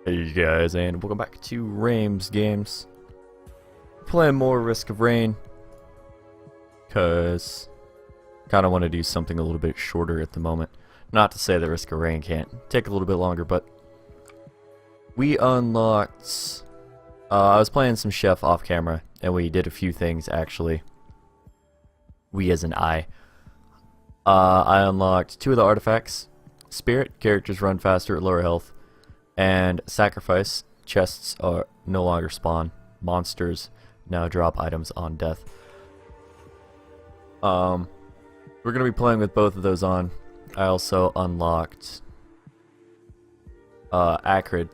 Hey guys, and welcome back to Rames Games. Playing more Risk of Rain, cause kind of want to do something a little bit shorter at the moment. Not to say that Risk of Rain can't take a little bit longer, but we unlocked. I was playing some Chef off camera, and we did a few things actually. We as an I. I unlocked 2 of the artifacts: Spirit, characters run faster at lower health. And Sacrifice, chests are no longer spawn. Monsters now drop items on death. We're gonna be playing with both of those on. I also unlocked Acrid.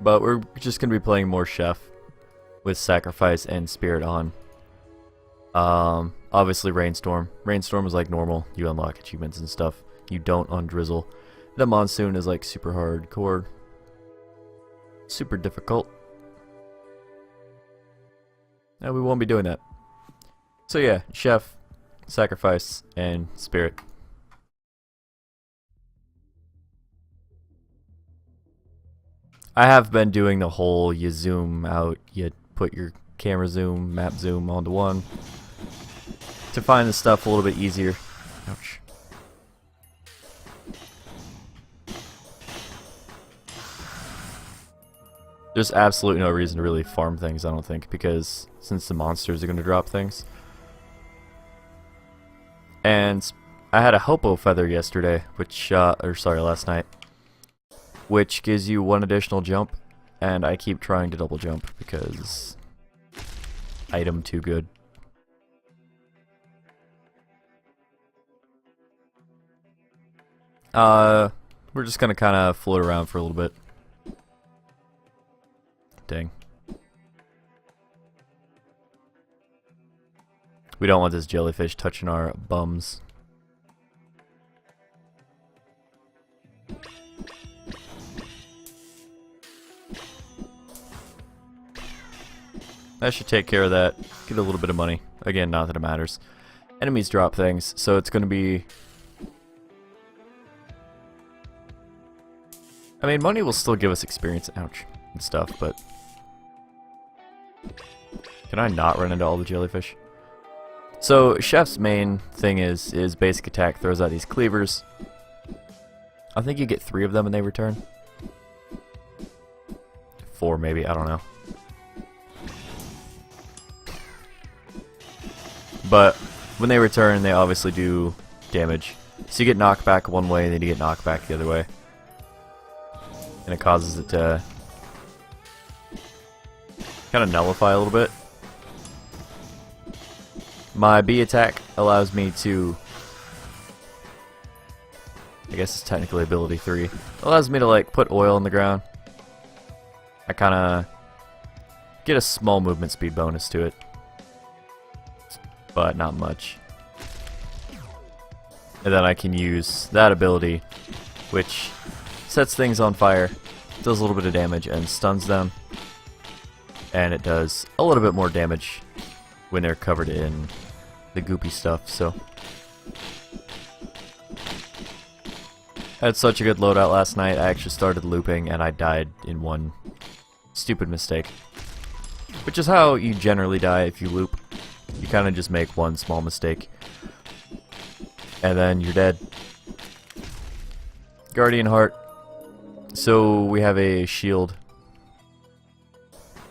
But we're just gonna be playing more Chef with Sacrifice and Spirit on. Obviously Rainstorm. Rainstorm is like normal. You unlock achievements and stuff. You don't on Drizzle. The Monsoon is like super hardcore. Super difficult. And we won't be doing that. So yeah, Chef, Sacrifice, and Spirit. I have been doing the whole you zoom out, you put your camera zoom, map zoom onto one to find the stuff a little bit easier. Ouch. There's absolutely no reason to really farm things, I don't think, because since the monsters are going to drop things. And I had a Hopo feather yesterday, which, last night, which gives you 1 additional jump, and I keep trying to double jump because item too good. We're just going to kind of float around for a little bit. Dang. We don't want this jellyfish touching our bums. That should take care of that. Get a little bit of money. Again, not that it matters. Enemies drop things, so it's going to be... I mean, money will still give us experience, ouch, and stuff, but... Can I not run into all the jellyfish? So, Chef's main thing is basic attack throws out these cleavers. I think you get 3 of them when they return. 4 maybe, I don't know. But when they return, they obviously do damage. So you get knocked back one way, then you get knocked back the other way. And it causes it to kind of nullify a little bit. My B attack allows me to, I guess it's technically ability 3, allows me to like put oil in the ground. I kind of get a small movement speed bonus to it, but not much. And then I can use that ability, which sets things on fire, does a little bit of damage, and stuns them. And it does a little bit more damage when they're covered in the goopy stuff, so. I had such a good loadout last night, I actually started looping and I died in one stupid mistake. Which is how you generally die if you loop. You kind of just make one small mistake. And then you're dead. Guardian Heart. So we have a shield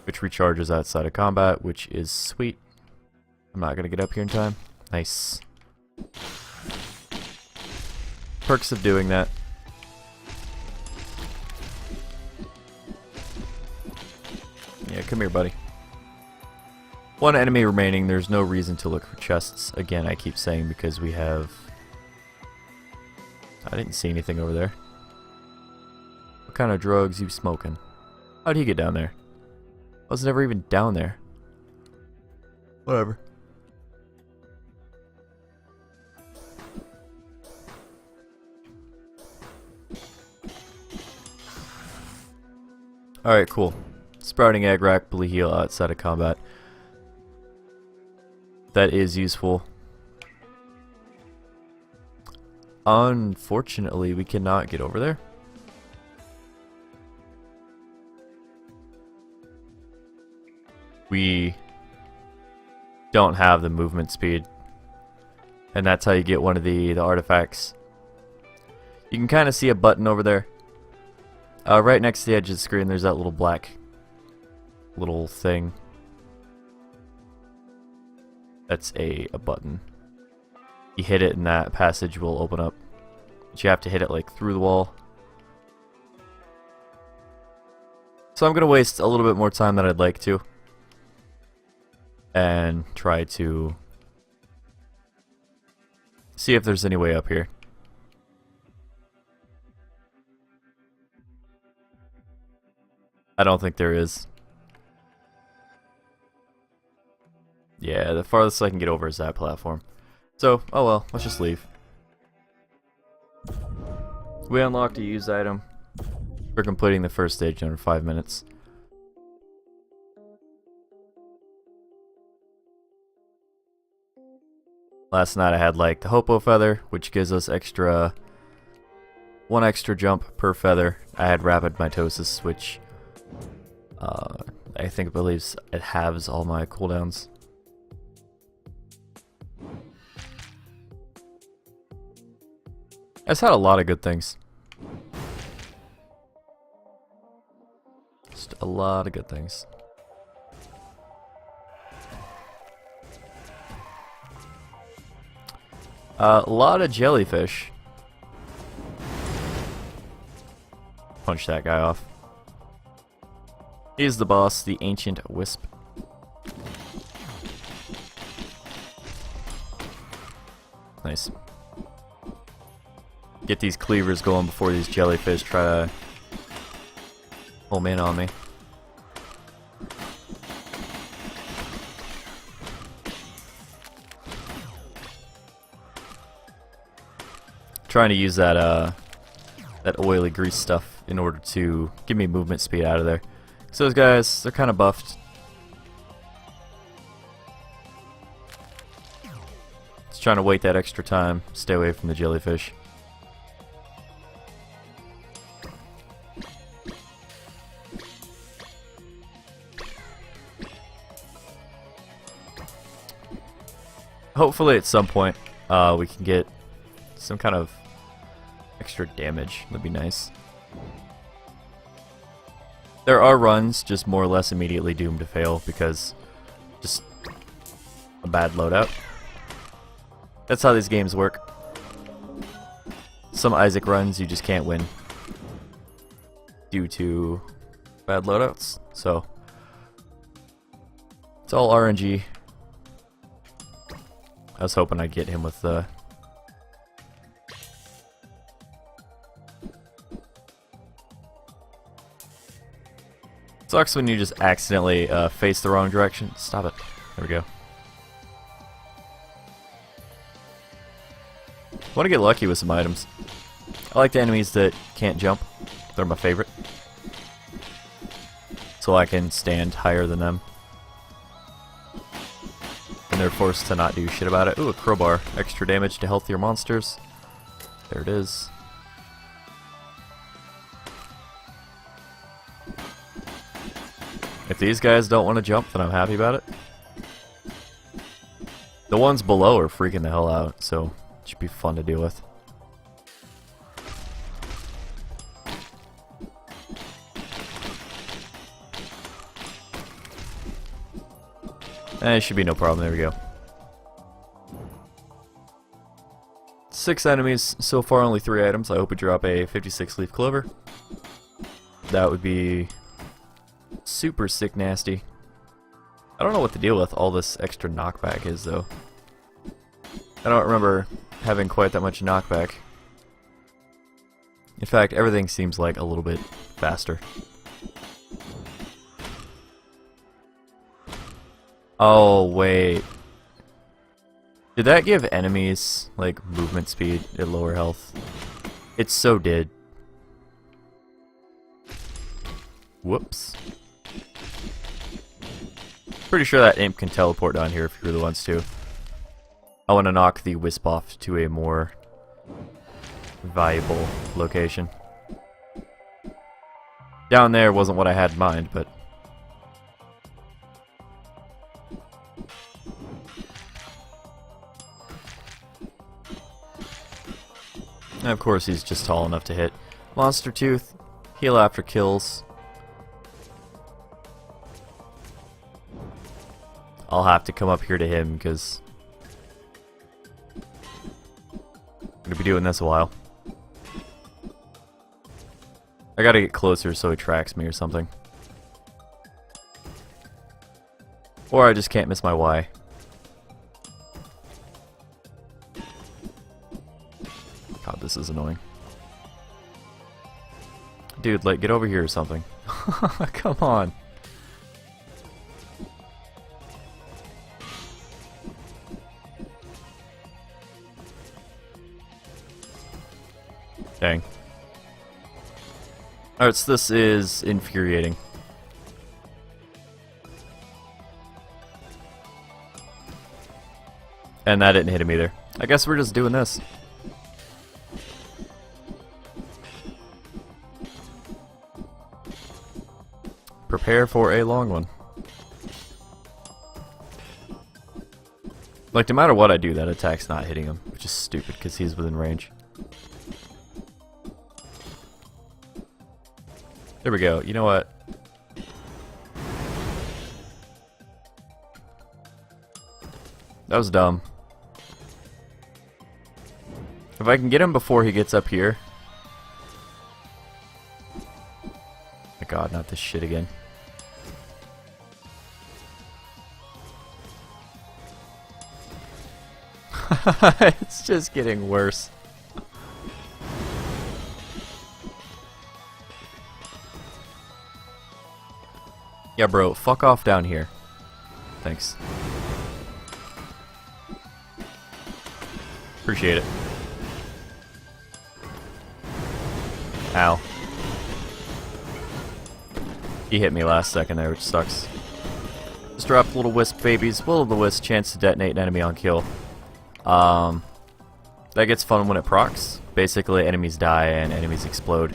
which recharges outside of combat, which is sweet. I'm not gonna get up here in time. Nice. Perks of doing that. Yeah, come here, buddy. 1 enemy remaining. There's no reason to look for chests. Again, I keep saying because we have... I didn't see anything over there. What kind of drugs you smoking? How'd he get down there? I was never even down there. Whatever. Alright, cool. Sprouting egg rack, bully heal outside of combat. That is useful. Unfortunately, we cannot get over there. We don't have the movement speed. And that's how you get one of the artifacts. You can kind of see a button over there. Right next to the edge of the screen, there's that little black little thing. That's a button. You hit it and that passage will open up. But you have to hit it like through the wall. So I'm going to waste a little bit more time than I'd like to. And try to see if there's any way up here. I don't think there is. Yeah, the farthest I can get over is that platform. So, oh well, let's just leave. We unlocked a used item. We're completing the first stage in under 5 minutes. Last night I had like the Hopo feather, which gives us one extra jump per feather. I had rapid mitosis, which I think it believes it halves all my cooldowns. It's had a lot of good things. Just a lot of good things. A lot of jellyfish. Punch that guy off. He's the boss, the ancient wisp. Nice. Get these cleavers going before these jellyfish try to home in on me. Trying to use that oily grease stuff in order to give me movement speed out of there. So those guys, they're kind of buffed. Just trying to wait that extra time, stay away from the jellyfish. Hopefully at some point we can get some kind of extra damage. That'd be nice. There are runs just more or less immediately doomed to fail because just a bad loadout. That's how these games work. Some Isaac runs you just can't win due to bad loadouts. So it's all RNG. I was hoping I'd get him with the sucks when you just accidentally face the wrong direction. Stop it. There we go. Want to get lucky with some items. I like the enemies that can't jump. They're my favorite. So I can stand higher than them. And they're forced to not do shit about it. Ooh, a crowbar. Extra damage to healthier monsters. There it is. If these guys don't want to jump, then I'm happy about it. The ones below are freaking the hell out, so it should be fun to deal with. It should be no problem. There we go. 6 enemies. So far only 3 items. I hope we drop a 56 leaf clover. That would be super sick nasty. I don't know what the deal with all this extra knockback is though. I don't remember having quite that much knockback. In fact, everything seems like a little bit faster. Oh wait. Did that give enemies like movement speed at lower health? It so did. Whoops. Pretty sure that imp can teleport down here if you really wants to. I want to knock the wisp off to a more valuable location. Down there wasn't what I had in mind, but... And of course he's just tall enough to hit. Monster Tooth, heal after kills. I'll have to come up here to him because I'm gonna be doing this a while. I gotta get closer so he tracks me or something. Or I just can't miss my Y. God, this is annoying. Dude, like, get over here or something. Come on. Dang. Alright, so this is infuriating. And that didn't hit him either. I guess we're just doing this. Prepare for a long one. Like, no matter what I do, that attack's not hitting him, which is stupid because he's within range. There we go. You know what? That was dumb. If I can get him before he gets up here. My God, not this shit again. It's just getting worse. Yeah, bro, fuck off down here. Thanks. Appreciate it. Ow. He hit me last second there, which sucks. Just dropped little wisp babies. Will-o'-the-wisp, chance to detonate an enemy on kill. That gets fun when it procs. Basically, enemies die and enemies explode.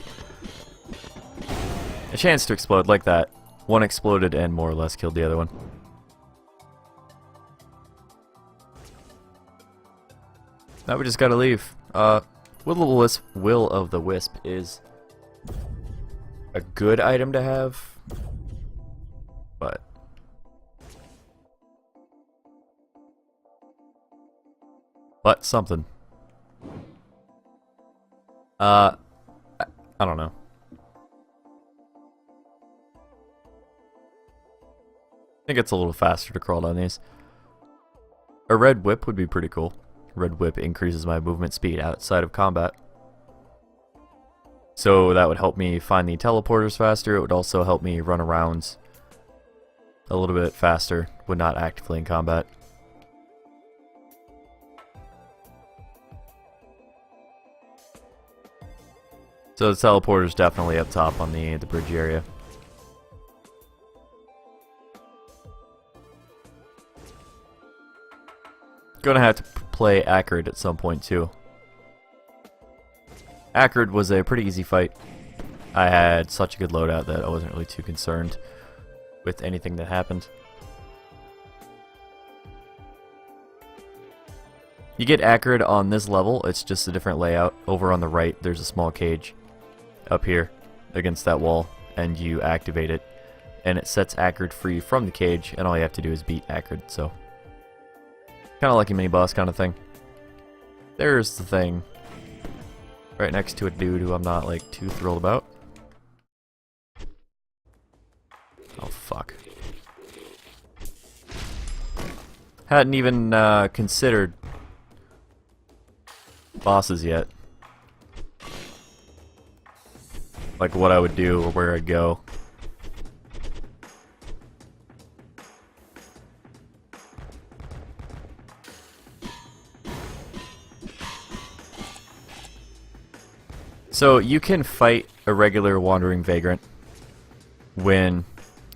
A chance to explode like that. One exploded and more or less killed the other one. Now we just gotta leave. Will-o'-the-wisp is a good item to have, but something. I don't know. I think it's a little faster to crawl down these. A red whip would be pretty cool. Red whip increases my movement speed outside of combat. So that would help me find the teleporters faster. It would also help me run around a little bit faster when not actively in combat. So the teleporter's definitely up top on the bridge area. Gonna have to play Acrid at some point too. Acrid was a pretty easy fight. I had such a good loadout that I wasn't really too concerned with anything that happened. You get Acrid on this level, it's just a different layout. Over on the right there's a small cage up here against that wall, and you activate it and it sets Acrid free from the cage, and all you have to do is beat Acrid. So kind of like a mini boss kind of thing. There's the thing right next to a dude who I'm not like too thrilled about. Oh fuck. Hadn't even considered bosses yet. Like what I would do or where I'd go. So you can fight a regular wandering vagrant when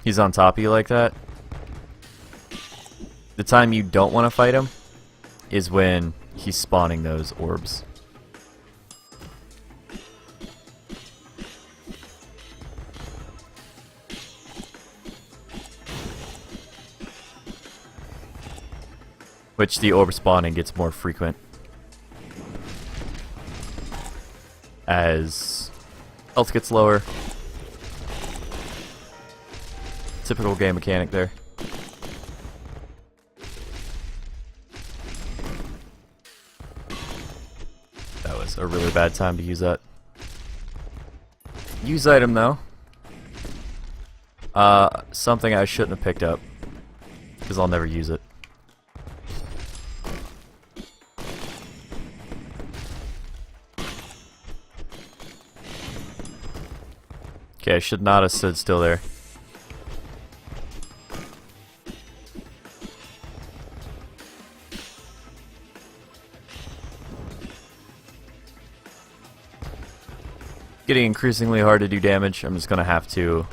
he's on top of you like that. The time you don't want to fight him is when he's spawning those orbs. which the overspawning gets more frequent as health gets lower. Typical game mechanic there. That was a really bad time to use that. Use item though. Something I shouldn't have picked up because I'll never use it. Okay, I should not have stood still there. Getting increasingly hard to do damage. I'm just gonna have to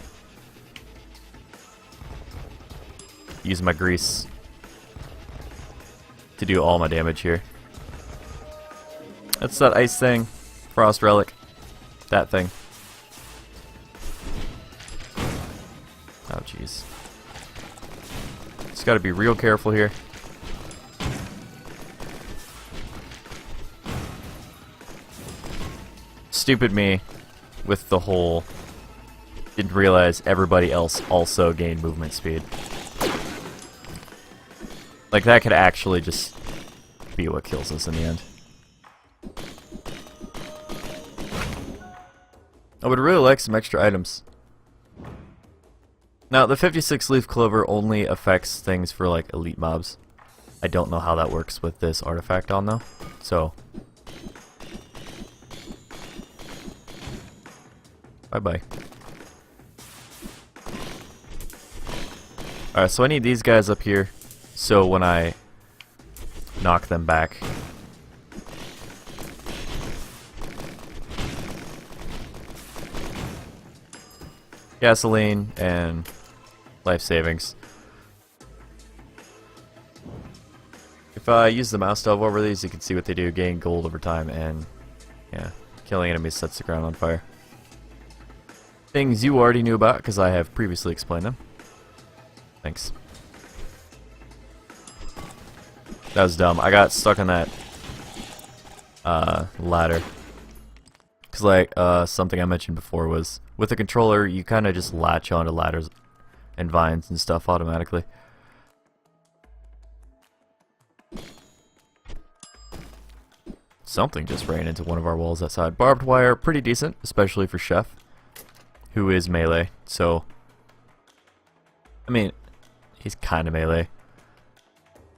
use my grease to do all my damage here. That's that ice thing, frost relic, that thing. Oh jeez. Just gotta be real careful here. Stupid me with the whole didn't realize everybody else also gained movement speed. Like that could actually just be what kills us in the end. I would really like some extra items. Now the 56 leaf clover only affects things for like elite mobs. I don't know how that works with this artifact on though. So bye-bye. Alright, so I need these guys up here, so when I knock them back, gasoline and life savings. If I use the mouse to hover over these, you can see what they do. Gain gold over time, and yeah, killing enemies sets the ground on fire. Things you already knew about because I have previously explained them. Thanks. That was dumb. I got stuck on that ladder. Because like something I mentioned before was with the controller you kind of just latch onto ladders and vines and stuff automatically. Something just ran into one of our walls outside. Barbed wire, pretty decent, especially for Chef, who is melee, so I mean, he's kind of melee.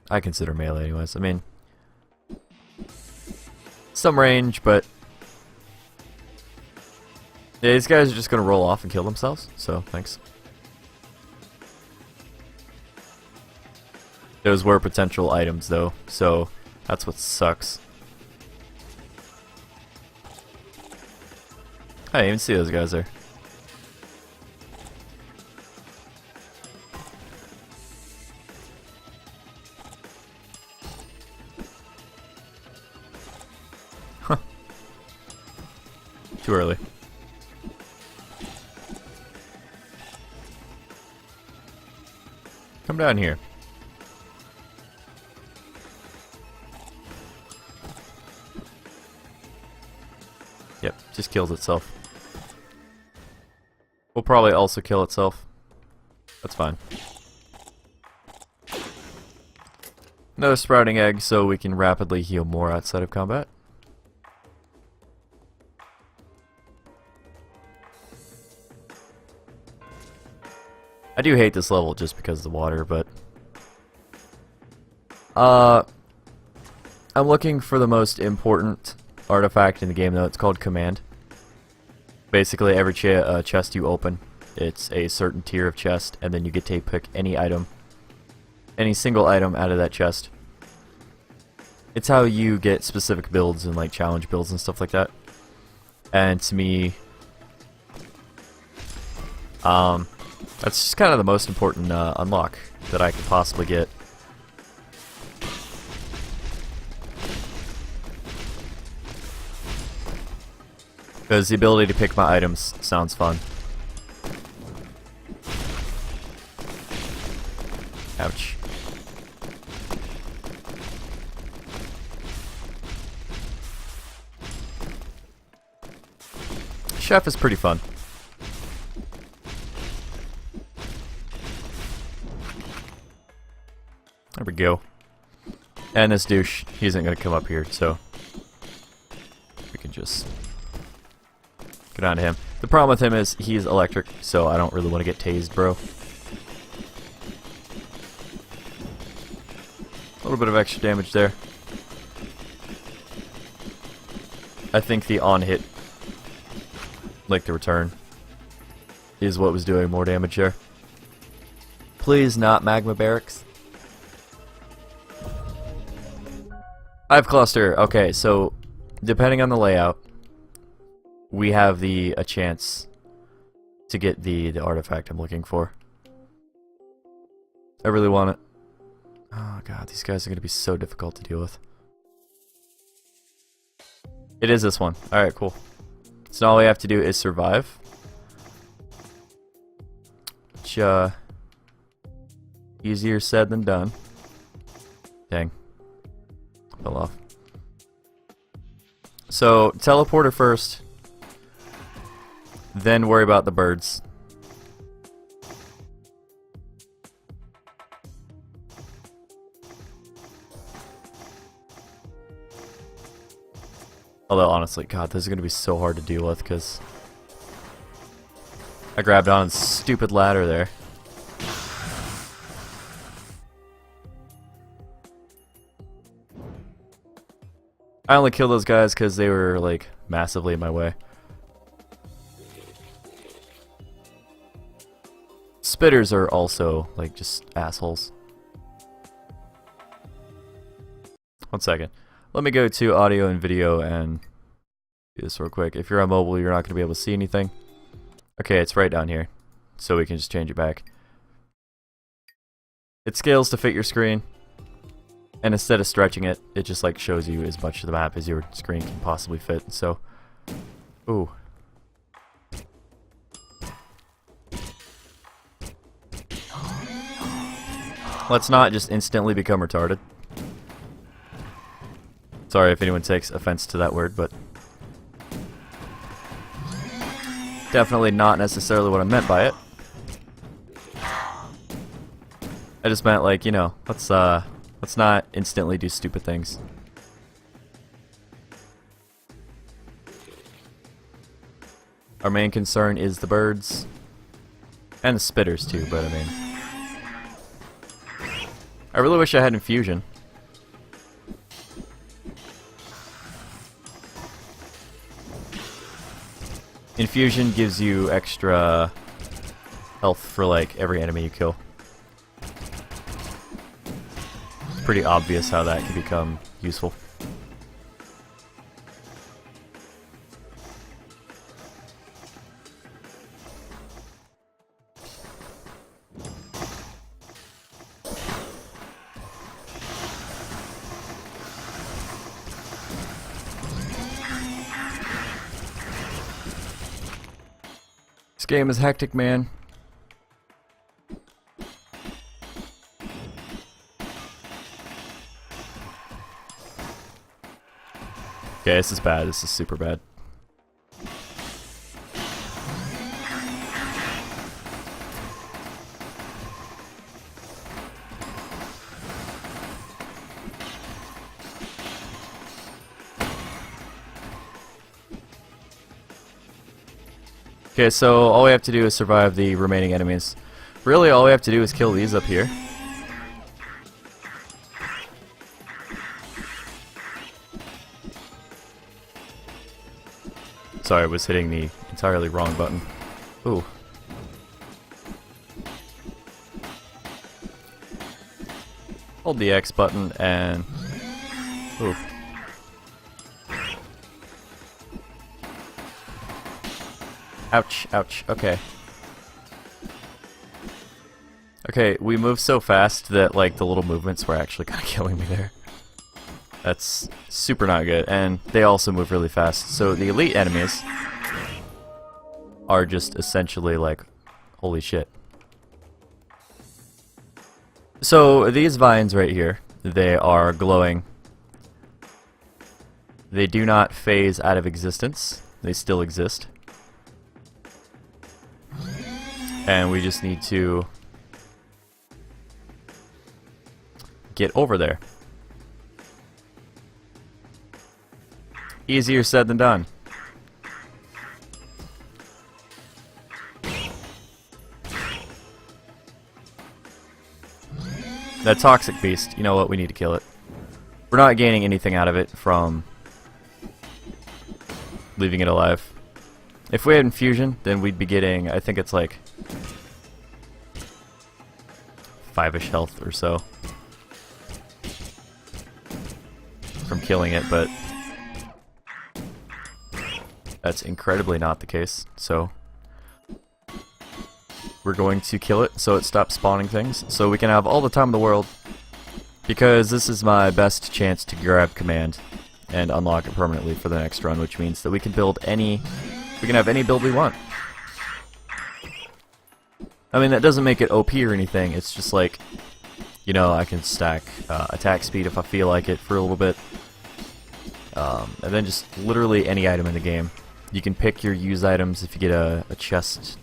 I consider melee anyways. I mean, some range, but yeah, these guys are just gonna roll off and kill themselves, so thanks. Those were potential items though, so that's what sucks. I didn't even see those guys there. Huh. Too early. Come down here. Yep, just kills itself. Will probably also kill itself. That's fine. Another sprouting egg so we can rapidly heal more outside of combat. I do hate this level just because of the water, but I'm looking for the most important artifact in the game though. It's called Command. Basically every chest you open, it's a certain tier of chest, and then you get to pick any item, any single item out of that chest. It's how you get specific builds and like challenge builds and stuff like that. And to me, that's just kind of the most important unlock that I could possibly get. Because the ability to pick my items sounds fun. Ouch. Chef is pretty fun. There we go. And this douche, he isn't going to come up here, so we can just get on to him. The problem with him is he's electric, so I don't really want to get tased, bro. A little bit of extra damage there. I think the on-hit, like the return, is what was doing more damage there. Please not magma barracks. I have cluster. Okay, so depending on the layout, we have a chance to get the artifact I'm looking for. I really want it. Oh god, these guys are going to be so difficult to deal with. It is this one. Alright, cool. So now all we have to do is survive. Which, easier said than done. Dang. Fell off. So, teleporter first. Then worry about the birds. Although, honestly, god, this is going to be so hard to deal with, because I grabbed on a stupid ladder there. I only killed those guys because they were, like, massively in my way. Spitters are also, like, just assholes. One second. Let me go to audio and video and do this real quick. If you're on mobile, you're not going to be able to see anything. Okay, it's right down here. So we can just change it back. It scales to fit your screen. And instead of stretching it, it just like shows you as much of the map as your screen can possibly fit. So, ooh. Let's not just instantly become retarded. Sorry if anyone takes offense to that word, but definitely not necessarily what I meant by it. I just meant, like, you know, let's not instantly do stupid things. Our main concern is the birds. And the spitters too, but I mean, I really wish I had infusion. Infusion gives you extra health for like every enemy you kill. It's pretty obvious how that can become useful. This game is hectic, man. Okay, this is bad. This is super bad. Okay, so all we have to do is survive the remaining enemies. Really, all we have to do is kill these up here. Sorry, I was hitting the entirely wrong button. Ooh. Hold the X button and... Ooh. Ouch, ouch, okay. Okay, we move so fast that, like, the little movements were actually kind of killing me there. That's super not good, and they also move really fast. So the elite enemies are just essentially like, holy shit. So these vines right here, they are glowing. They do not phase out of existence. They still exist. And we just need to get over there. Easier said than done. That toxic beast, you know what, we need to kill it. We're not gaining anything out of it from leaving it alive. If we had infusion, then we'd be getting, I think it's like 5-ish health or so from killing it, but that's incredibly not the case, so we're going to kill it so it stops spawning things, so we can have all the time in the world, because this is my best chance to grab command and unlock it permanently for the next run, which means that we can build any, we can have any build we want. I mean, that doesn't make it OP or anything, it's just like, you know, I can stack attack speed if I feel like it for a little bit, and then just literally any item in the game. You can pick your use items if you get a chest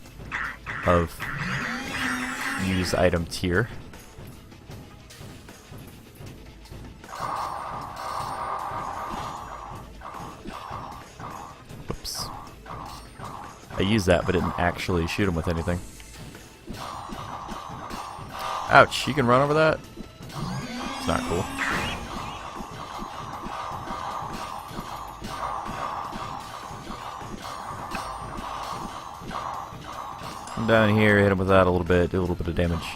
of use item tier. Oops. I used that but didn't actually shoot him with anything. Ouch, you can run over that? It's not cool. Come down here, hit him with that a little bit, do a little bit of damage.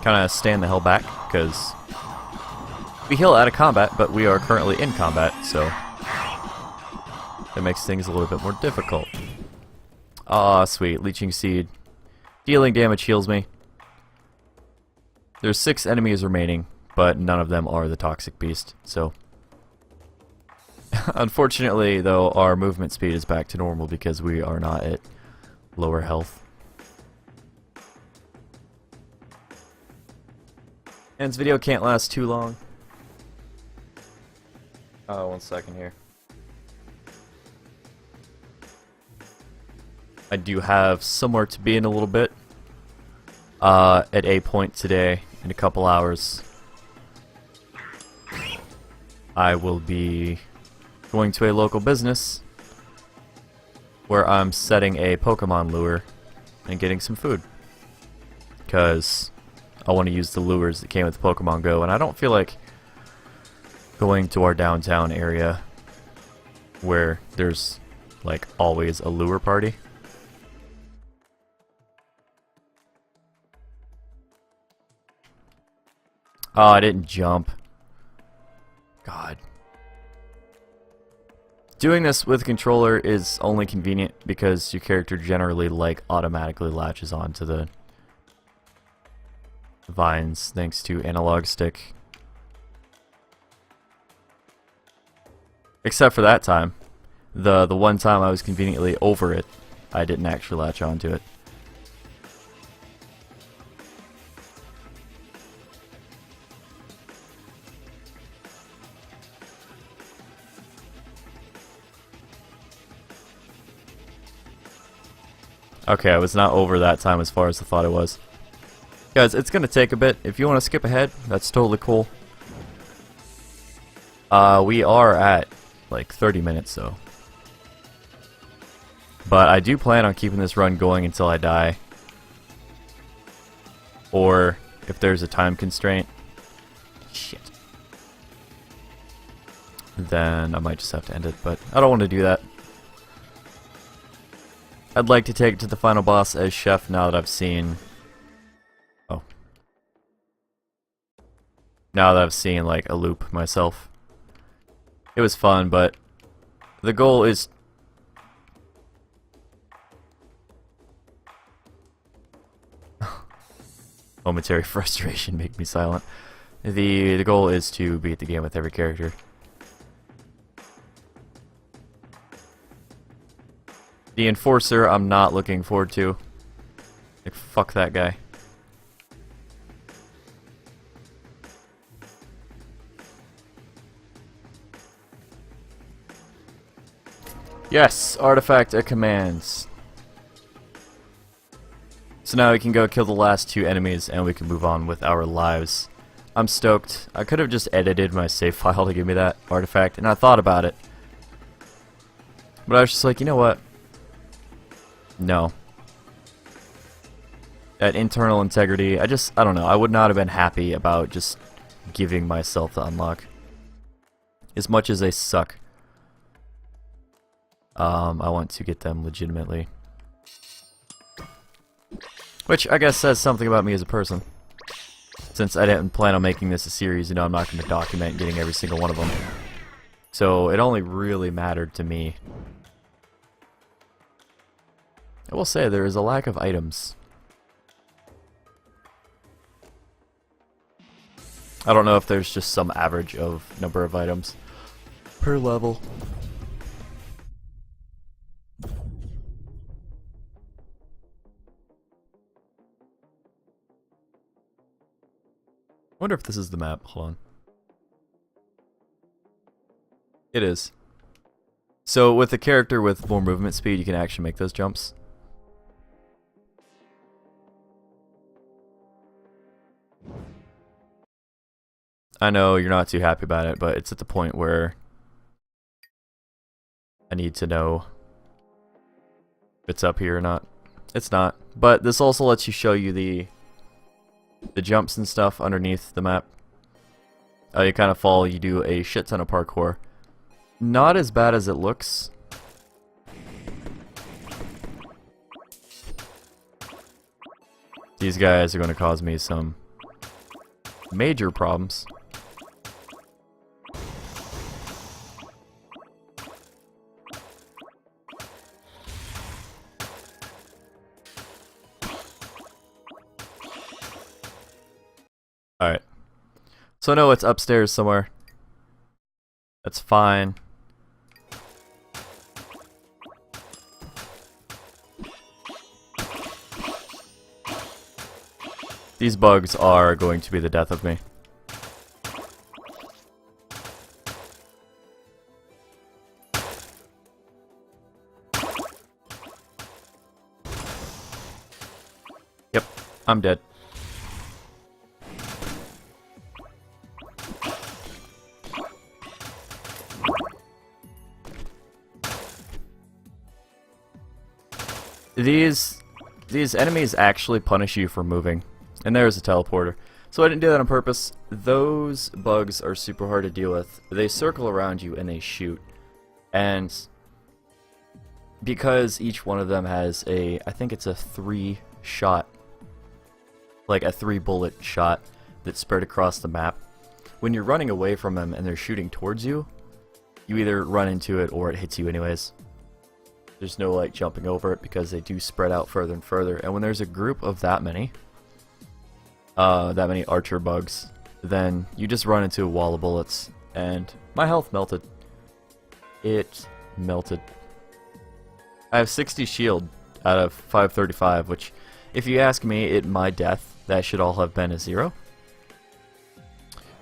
Kinda stand the hell back, because we heal out of combat, but we are currently in combat, so that makes things a little bit more difficult. Ah, sweet, Leeching Seed. Dealing damage heals me. There's 6 enemies remaining, but none of them are the Toxic Beast, so unfortunately, though, our movement speed is back to normal because we are not at lower health. And this video can't last too long. Oh, 1 second here. I do have somewhere to be in a little bit. At a point today, in a couple hours, I will be going to a local business where I'm setting a Pokemon lure and getting some food, because I want to use the lures that came with Pokemon Go, and I don't feel like going to our downtown area where there's like always a lure party. Oh, I didn't jump. God. Doing this with a controller is only convenient because your character generally like automatically latches onto the vines thanks to analog stick. Except for that time. The one time I was conveniently over it, I didn't actually latch onto it. Okay, I was not over that time as far as I thought it was. Guys, it's gonna take a bit. If you want to skip ahead, that's totally cool. We are at like 30 minutes though. But I do plan on keeping this run going until I die. Or if there's a time constraint. Shit. Then I might just have to end it, but I don't want to do that. I'd like to take it to the final boss as Chef now that I've seen... Oh. Now that I've seen, like, a loop myself. It was fun, but the goal is... Momentary frustration make me silent. The goal is to beat the game with every character. The Enforcer, I'm not looking forward to. Like, fuck that guy. Yes, artifact at commands. So now we can go kill the last 2 enemies and we can move on with our lives. I'm stoked. I could have just edited my save file to give me that artifact, and I thought about it. But I was just like, you know what? No. That internal integrity, I don't know. I would not have been happy about just giving myself the unlock. As much as they suck. I want to get them legitimately. Which I guess says something about me as a person. Since I didn't plan on making this a series, you know, I'm not going to document getting every single one of them. So it only really mattered to me. I will say there is a lack of items. I don't know if there's just some average of number of items per level. I wonder if this is the map. Hold on. It is. So with a character with more movement speed, you can actually make those jumps. I know you're not too happy about it, but it's at the point where I need to know if it's up here or not. It's not. But this also lets you show you the jumps and stuff underneath the map. You kind of fall, you do a shit ton of parkour. Not as bad as it looks. These guys are going to cause me some major problems. Alright. So I know it's upstairs somewhere. That's fine. These bugs are going to be the death of me. Yep, I'm dead. These enemies actually punish you for moving. And there's a teleporter. So I didn't do that on purpose. Those bugs are super hard to deal with. They circle around you and they shoot. And because each one of them has a, I think it's a 3-shot, like a 3-bullet shot that's spread across the map. When you're running away from them and they're shooting towards you, you either run into it or it hits you anyways. There's no like jumping over it because they do spread out further and further. And when there's a group of that many archer bugs, then you just run into a wall of bullets. And my health melted. It melted. I have 60 shield out of 535, which, if you ask me, at my death, that should all have been a 0.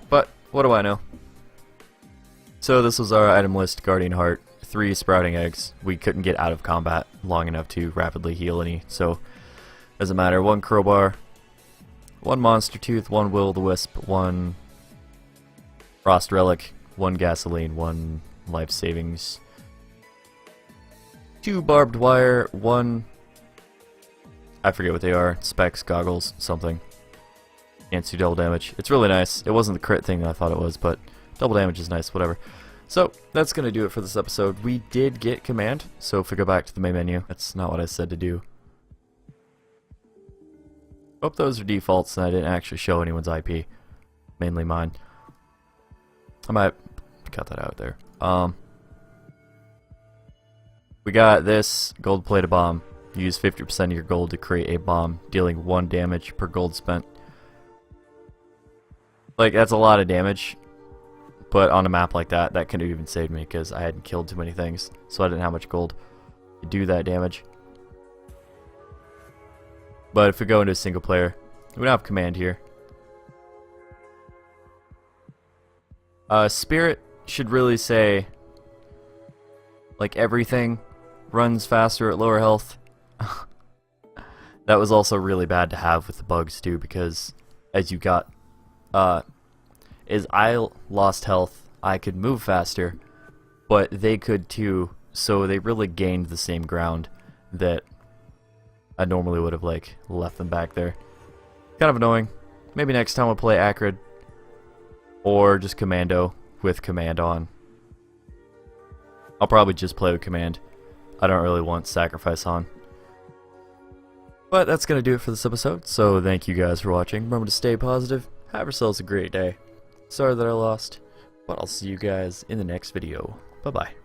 But what do I know? So this was our item list: Guardian Heart, 3 sprouting eggs. We couldn't get out of combat long enough to rapidly heal any, so doesn't matter. 1 crowbar, 1 monster tooth, 1 will-o'-the-wisp, 1 frost relic, 1 gasoline, 1 life savings, 2 barbed wire, 1, I forget what they are, specs, goggles, something. Can't do double damage. It's really nice. It wasn't the crit thing that I thought it was, but double damage is nice, whatever. So, that's going to do it for this episode. We did get command, so if we go back to the main menu, that's not what I said to do. Hope those are defaults and I didn't actually show anyone's IP. Mainly mine. I might cut that out there. We got this gold-plated bomb. Use 50% of your gold to create a bomb, dealing 1 damage per gold spent. Like, that's a lot of damage. But on a map like that, that could have even saved me because I hadn't killed too many things. So I didn't have much gold to do that damage. But if we go into a single player, we don't have command here. Spirit should really say, like, everything runs faster at lower health. That was also really bad to have with the bugs too, because as you got, as I lost health, I could move faster, but they could too, so they really gained the same ground that I normally would have like left them back there. Kind of annoying. Maybe next time we'll play Acrid, or just Commando with Command on. I'll probably just play with Command. I don't really want Sacrifice on. But that's going to do it for this episode, so thank you guys for watching. Remember to stay positive, have yourselves a great day. Sorry that I lost, but I'll see you guys in the next video. Bye-bye.